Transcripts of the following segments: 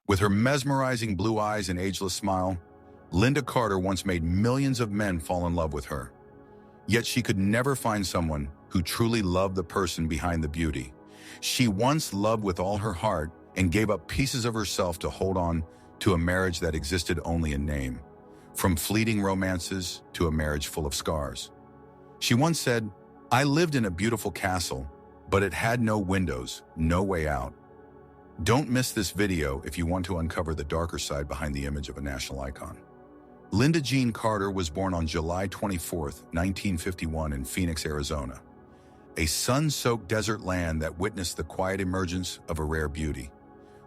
With her mesmerizing blue eyes and ageless smile, Lynda Carter once made millions of men fall in love with her. Yet she could never find someone who truly loved the person behind the beauty. She once loved with all her heart and gave up pieces of herself to hold on to a marriage that existed only in name, from fleeting romances to a marriage full of scars. She once said, "I lived in a beautiful castle, but it had no windows, no way out." Don't miss this video if you want to uncover the darker side behind the image of a national icon. Lynda Jean Carter was born on July 24, 1951 in Phoenix, Arizona, a sun-soaked desert land that witnessed the quiet emergence of a rare beauty.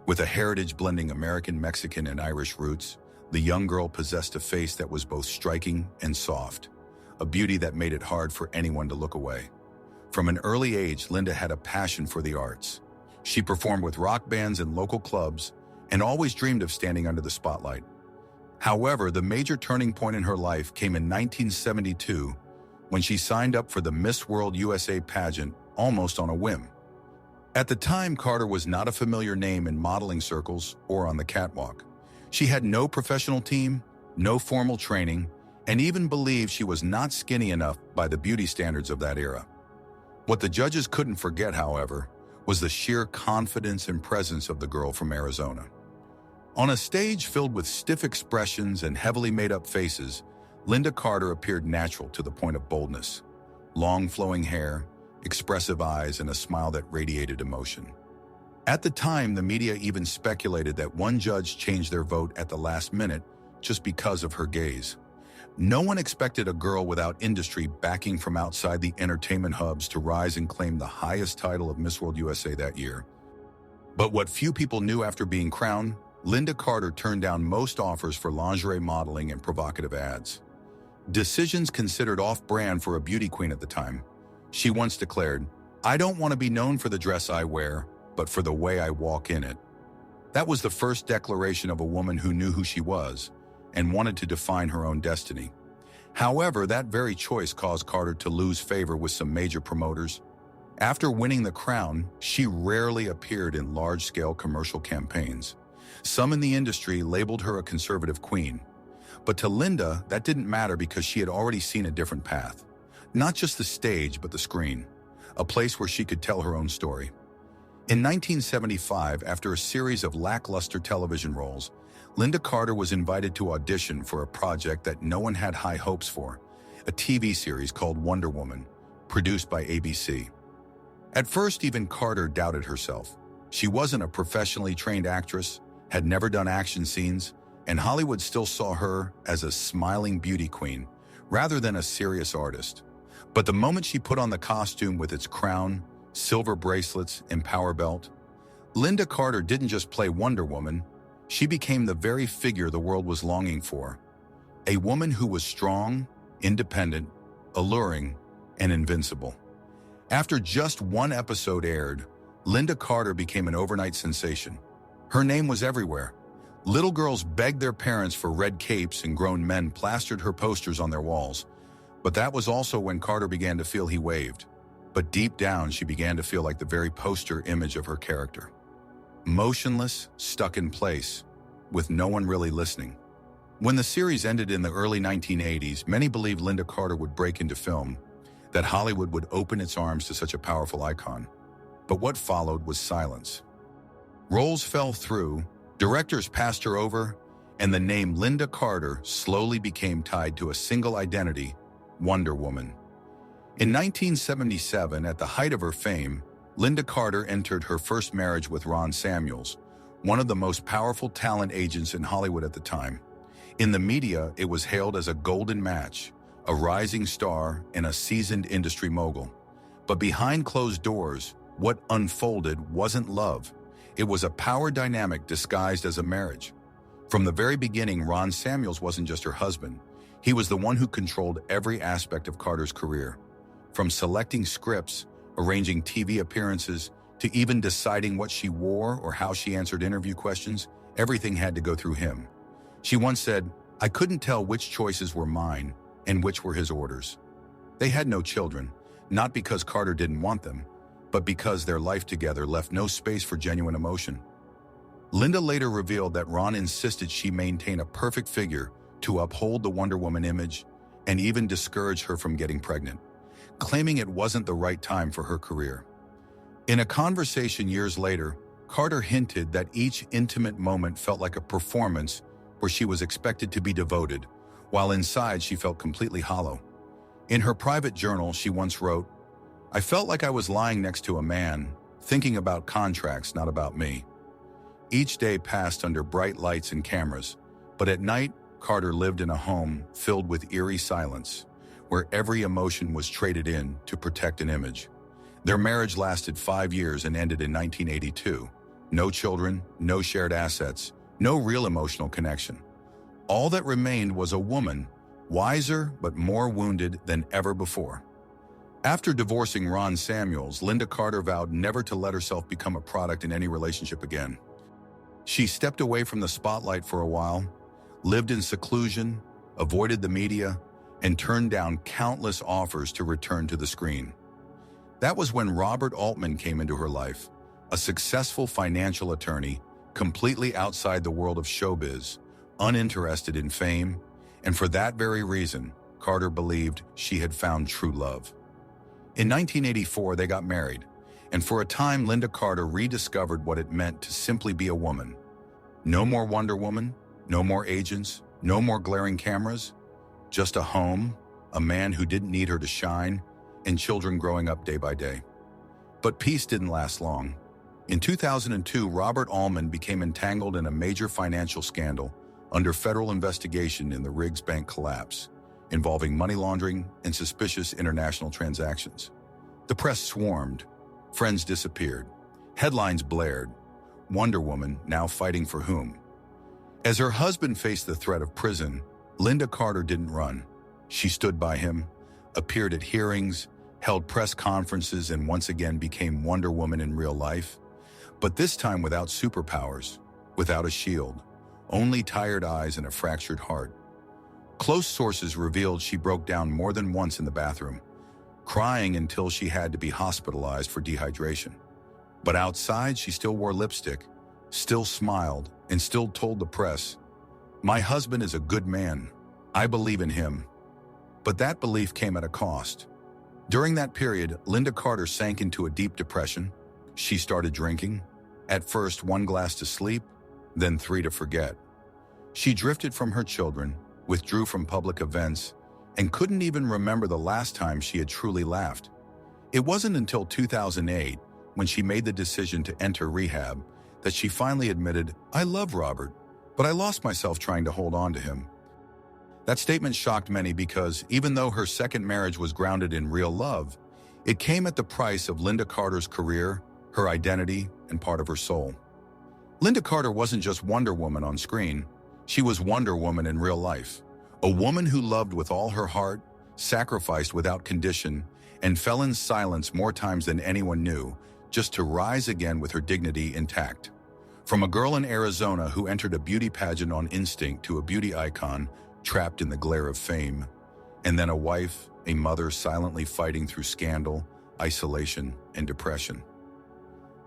With a heritage blending American, Mexican, and Irish roots, the young girl possessed a face that was both striking and soft, a beauty that made it hard for anyone to look away. From an early age, Lynda had a passion for the arts. She performed with rock bands and local clubs and always dreamed of standing under the spotlight. However, the major turning point in her life came in 1972 when she signed up for the Miss World USA pageant almost on a whim. At the time, Carter was not a familiar name in modeling circles or on the catwalk. She had no professional team, no formal training, and even believed she was not skinny enough by the beauty standards of that era. What the judges couldn't forget, however, was the sheer confidence and presence of the girl from Arizona. On a stage filled with stiff expressions and heavily made-up faces, Lynda Carter appeared natural to the point of boldness. Long flowing hair, expressive eyes, and a smile that radiated emotion. At the time, the media even speculated that one judge changed their vote at the last minute just because of her gaze. No one expected a girl without industry backing from outside the entertainment hubs to rise and claim the highest title of Miss World USA that year. But what few people knew after being crowned, Lynda Carter turned down most offers for lingerie modeling and provocative ads. Decisions considered off-brand for a beauty queen at the time. She once declared, "I don't want to be known for the dress I wear, but for the way I walk in it." That was the first declaration of a woman who knew who she was and wanted to define her own destiny. However, that very choice caused Carter to lose favor with some major promoters. After winning the crown, she rarely appeared in large-scale commercial campaigns. Some in the industry labeled her a conservative queen. But to Lynda, that didn't matter because she had already seen a different path. Not just the stage, but the screen, a place where she could tell her own story. In 1975, after a series of lackluster television roles, Lynda Carter was invited to audition for a project that no one had high hopes for, a TV series called Wonder Woman, produced by ABC. At first, even Carter doubted herself. She wasn't a professionally trained actress, had never done action scenes, and Hollywood still saw her as a smiling beauty queen, rather than a serious artist. But the moment she put on the costume with its crown, silver bracelets, and power belt, Lynda Carter didn't just play Wonder Woman, she became the very figure the world was longing for. A woman who was strong, independent, alluring, and invincible. After just one episode aired, Lynda Carter became an overnight sensation. Her name was everywhere. Little girls begged their parents for red capes and grown men plastered her posters on their walls. But that was also when Carter began to feel he waved. But deep down, she began to feel like the very poster image of her character. Motionless, stuck in place, with no one really listening. When the series ended in the early 1980s, many believed Lynda Carter would break into film, that Hollywood would open its arms to such a powerful icon. But what followed was silence. Roles fell through, directors passed her over, and the name Lynda Carter slowly became tied to a single identity, Wonder Woman. In 1977, at the height of her fame, Lynda Carter entered her first marriage with Ron Samuels, one of the most powerful talent agents in Hollywood at the time. In the media, it was hailed as a golden match, a rising star and a seasoned industry mogul. But behind closed doors, what unfolded wasn't love. It was a power dynamic disguised as a marriage. From the very beginning, Ron Samuels wasn't just her husband. He was the one who controlled every aspect of Carter's career. From selecting scripts, arranging TV appearances, to even deciding what she wore or how she answered interview questions, everything had to go through him. She once said, "I couldn't tell which choices were mine and which were his orders." They had no children, not because Carter didn't want them, but because their life together left no space for genuine emotion. Lynda later revealed that Ron insisted she maintain a perfect figure to uphold the Wonder Woman image and even discourage her from getting pregnant, claiming it wasn't the right time for her career. In a conversation years later, Carter hinted that each intimate moment felt like a performance where she was expected to be devoted, while inside she felt completely hollow. In her private journal, she once wrote, "I felt like I was lying next to a man, thinking about contracts, not about me." Each day passed under bright lights and cameras, but at night, Carter lived in a home filled with eerie silence, where every emotion was traded in to protect an image. Their marriage lasted 5 years and ended in 1982. No children, no shared assets, no real emotional connection. All that remained was a woman, wiser but more wounded than ever before. After divorcing Ron Samuels, Lynda Carter vowed never to let herself become a product in any relationship again. She stepped away from the spotlight for a while, lived in seclusion, avoided the media, and turned down countless offers to return to the screen. That was when Robert Altman came into her life, a successful financial attorney, completely outside the world of showbiz, uninterested in fame, and for that very reason, Carter believed she had found true love. In 1984, they got married, and for a time, Lynda Carter rediscovered what it meant to simply be a woman. No more Wonder Woman, no more agents, no more glaring cameras, just a home, a man who didn't need her to shine, and children growing up day by day. But peace didn't last long. In 2002, Robert Altman became entangled in a major financial scandal under federal investigation in the Riggs Bank collapse, involving money laundering and suspicious international transactions. The press swarmed, friends disappeared, headlines blared, Wonder Woman now fighting for whom? As her husband faced the threat of prison, Lynda Carter didn't run. She stood by him, appeared at hearings, held press conferences, and once again became Wonder Woman in real life. But this time without superpowers, without a shield, only tired eyes and a fractured heart. Close sources revealed she broke down more than once in the bathroom, crying until she had to be hospitalized for dehydration. But outside, she still wore lipstick, still smiled, and still told the press, "My husband is a good man. I believe in him." But that belief came at a cost. During that period, Lynda Carter sank into a deep depression. She started drinking, at first 1 glass to sleep, then 3 to forget. She drifted from her children, withdrew from public events, and couldn't even remember the last time she had truly laughed. It wasn't until 2008, when she made the decision to enter rehab, that she finally admitted, "I love Robert, but I lost myself trying to hold on to him." That statement shocked many because even though her second marriage was grounded in real love, it came at the price of Lynda Carter's career, her identity, and part of her soul. Lynda Carter wasn't just Wonder Woman on screen, she was Wonder Woman in real life. A woman who loved with all her heart, sacrificed without condition, and fell in silence more times than anyone knew, just to rise again with her dignity intact. From a girl in Arizona who entered a beauty pageant on instinct to a beauty icon trapped in the glare of fame, and then a wife, a mother silently fighting through scandal, isolation, and depression.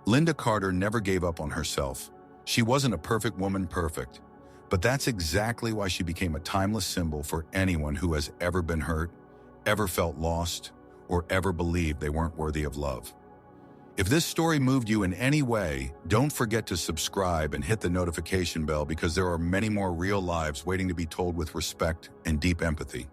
Lynda Carter never gave up on herself. She wasn't a perfect woman perfect, but that's exactly why she became a timeless symbol for anyone who has ever been hurt, ever felt lost, or ever believed they weren't worthy of love. If this story moved you in any way, don't forget to subscribe and hit the notification bell because there are many more real lives waiting to be told with respect and deep empathy.